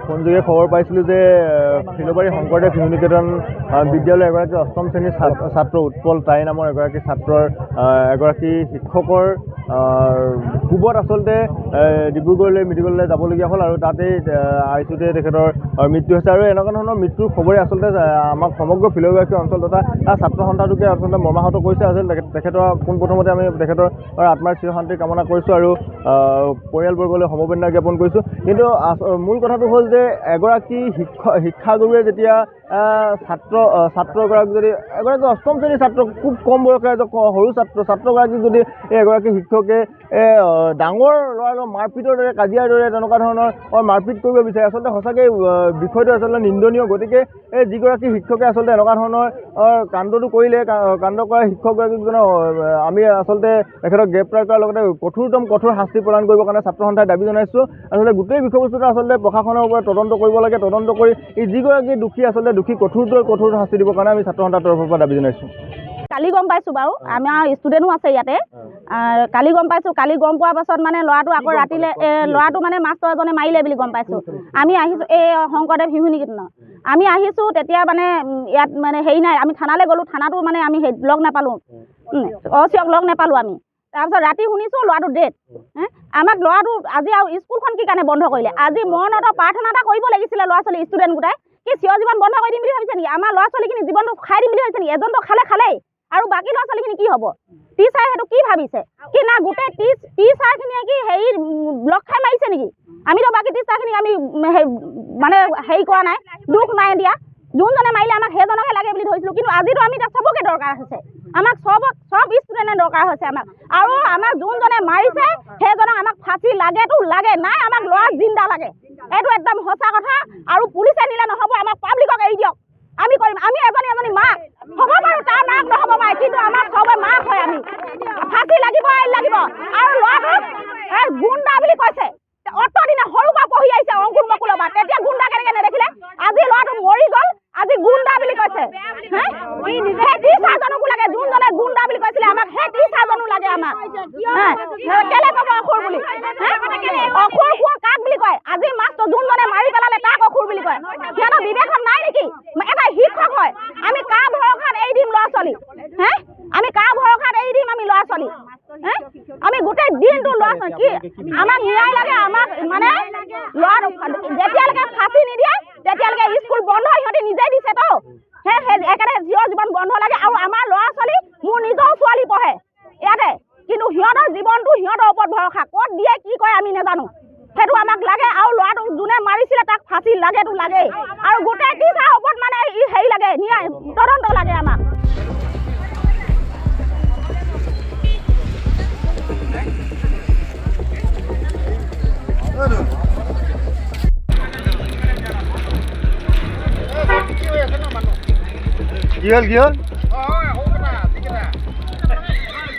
ফোনযোগে খবৰ পাইছিলোঁ যে ফিলবাৰী শংকৰদেৱ শিশু নিকেতন বিদ্যালয়ৰ এগৰাকী অষ্টম শ্ৰেণীৰ ছাত্ৰ উৎপল তাই নামৰ এগৰাকী ছাত্ৰৰ এগৰাকী শিক্ষকৰ কোবত আচলতে ডিব্ৰুগড়লৈ মেডিকেললৈ যাবলগীয়া হ'ল আৰু তাতেই আইচুতে তেখেতৰ মৃত্যু হৈছে আৰু এনেকুৱা ধৰণৰ মৃত্যুৰ খবৰে আচলতে আমাক সমগ্ৰ ফিলবাৰী অঞ্চল তথা ছাত্ৰ সন্থাটোকে আচলতে মৰ্মাহত কৰিছে। আচলতে তেখেতৰ পোনপ্ৰথমতে আমি তেখেতৰ আত্মাৰ চিৰশান্তি কামনা কৰিছোঁ আৰু পৰিয়ালবৰ্গলৈ সমবেদনা জ্ঞাপন কৰিছোঁ। কিন্তু মূল কথাটো হ'ল যে এগৰাকী শিক্ষাগুৰুৱে যেতিয়া ছাত্ৰগৰাকীক যদি এগৰাকী অষ্টম শ্ৰেণীৰ ছাত্ৰ খুব কম বয়সৰ সৰু ছাত্ৰগৰাকীক যদি এগৰাকী শিক্ষকে ডাঙৰ ল'ৰাৰ মাৰপিটৰ দৰে কাজিয়াৰ দৰে তেনেকুৱা ধৰণৰ মাৰপিট কৰিব বিচাৰে, আচলতে সঁচাকৈ বিষয়টো আচলতে নিন্দনীয়। গতিকে যিগৰাকী শিক্ষকে আচলতে এনেকুৱা ধৰণৰ কাণ্ডটো কৰিলে, কাণ্ড কৰা শিক্ষকগৰাকীক আমি আচলতে তেখেতক গ্ৰেপ্তাৰ কৰাৰ লগতে কঠোৰ শাস্তি প্ৰদান কৰিবৰ কাৰণে ছাত্ৰ সন্থাই দাবী জনাইছোঁ। আচলতে গোটেই বিষয়বস্তুটো আচলতে প্ৰশাসনৰ ওপৰত তদন্ত কৰিব লাগে, তদন্ত কৰি যিগৰাকী দোষী আচলতে দোষী কঠোৰ শাস্তি দিবৰ কাৰণে আমি ছাত্ৰ সন্থাৰ তৰফৰ পৰা দাবী জনাইছোঁ। কালি গম পাইছোঁ বাৰু, আমাৰ ষ্টুডেণ্টো আছে ইয়াতে। কালি গম পাইছোঁ, কালি গম পোৱাৰ পাছত মানে ল'ৰাটো আকৌ ৰাতিলৈ ল'ৰাটো মানে মাষ্টৰ এজনে মাৰিলে বুলি গম পাইছোঁ। আমি আহিছোঁ এই শংকৰদেৱ শিশু নিকেতন, আমি আহিছোঁ তেতিয়া মানে ইয়াত মানে হেৰি নাই, আমি থানালৈ গ'লোঁ, থানাটো মানে আমি লগ নাপালোঁ, অচিয়ক লগ নাপালোঁ আমি। তাৰপিছত ৰাতি শুনিছোঁ ল'ৰাটো ডেথ। আমাক ল'ৰাটো আজি আৰু স্কুলখন কি কাৰণে বন্ধ কৰিলে? আজি মৰণত প্ৰাৰ্থনা এটা কৰিব লাগিছিলে ল'ৰা ছোৱালী ষ্টুডেণ্ট গোটাই, কি চিৰ জীৱন বন্ধ কৰি দিম বুলি ভাবিছে নেকি? আমাৰ ল'ৰা ছোৱালীখিনি জীৱনটো খাই দিম বুলি ভাবিছে নেকি? এজনটো খালেই আৰু বাকী ল'ৰা ছোৱালীখিনি কি হ'ব? টিচাৰে সেইটো কি ভাবিছে কি না গোটেই টিচাৰখিনিয়ে কি হেৰি ব্লক খাই মাৰিছে নেকি? আমিতো বাকী টিচাৰখিনিক আমি মানে হেৰি কৰা নাই, দুখ নাই দিয়া। যোনজনে মাৰিলে আমাক সেইজনকে লাগে বুলি ধৰিছিলোঁ, কিন্তু আজিতো আমি এতিয়া চবকে দৰকাৰ হৈছে, আমাক চব ষ্টুডেণ্টে দৰকাৰ হৈছে আমাক। আৰু আমাক যোনজনে মাৰিছে সেইজনক আমাক ফাঁচি লাগেতো লাগে, নাই আমাক ল'ৰা জিন্দা লাগে, এইটো একদম সঁচা কথা। আৰু পুলিচে নিলে নহ'ব, আমাক পাব্লিকক এৰি দিয়ক, আমি কৰিম। আমি এজনী মাক হ'ব বাৰু, তাৰ মাক নহ'ব পাৰে, কিন্তু আমাৰ চবে মাক হয়, আমি ফাঁচি লাগিব আৰু ল'ৰাটোক গুণ্ডা বুলি কৈছে। অতদিনে সৰুৰ পৰা পঢ়ি আহিছে অংকুৰ মকুলৰ পৰা, তেতিয়া গুণ্ডা কেনেকৈ নেদেখিলে? আজি ল'ৰাটো মৰি গ'ল, আজি গুণ্ডা বুলি কৈছে। সেই টিচাৰজনকো লাগে, যোনজনে গুণ্ডা বুলি কৈছিলে আমাক, সেই টিচাৰজনো লাগে আমাক। কেলে ক'ব অসুৰ বুলি? অসুৰ কোন কাক বুলি কয়? আজি মাষ্টৰ যোনজনে মাৰি পেলালে তাক অসুৰ বুলি কয়। সিহঁতৰ বিবেকত নাই নেকি? এটা শিক্ষক হয়, আমি কাৰ ভৰসাত এৰি দিম ল'ৰা ছোৱালী? আমি কাৰ ভৰসাত এৰি দিম আমি ল'ৰা ছোৱালী? আমি গোটেই দিনটো ল'ৰা ছোৱালী কি আমাক ন্যায় লাগে, আমাক মানে ল'ৰা যেতিয়ালৈকে ফাঁচি নিদিয়ে তেতিয়ালৈকে স্কুল বন্ধ সিহঁতি নিজেই দিছেতো। একেবাৰে চিৰ জীৱন বন্ধ লাগে। আৰু আমাৰ ল'ৰা ছোৱালী, মোৰ নিজৰ ছোৱালী পঢ়ে ইয়াতে, কিন্তু সিহঁতৰ জীৱনটো সিহঁতৰ ওপৰত ভৰসা, ক'ত দিয়ে কি কৰে আমি নাজানো, সেইটো আমাক লাগে। আৰু ল'ৰাটোক যোনে মাৰিছিলে তাক ফাঁচি লাগেতো লাগেই, আৰু গোটেই টিচাৰৰ ওপৰত মানে হেৰি লাগে, ন্যায় তদন্ত লাগে আমাক। কি হ'ল?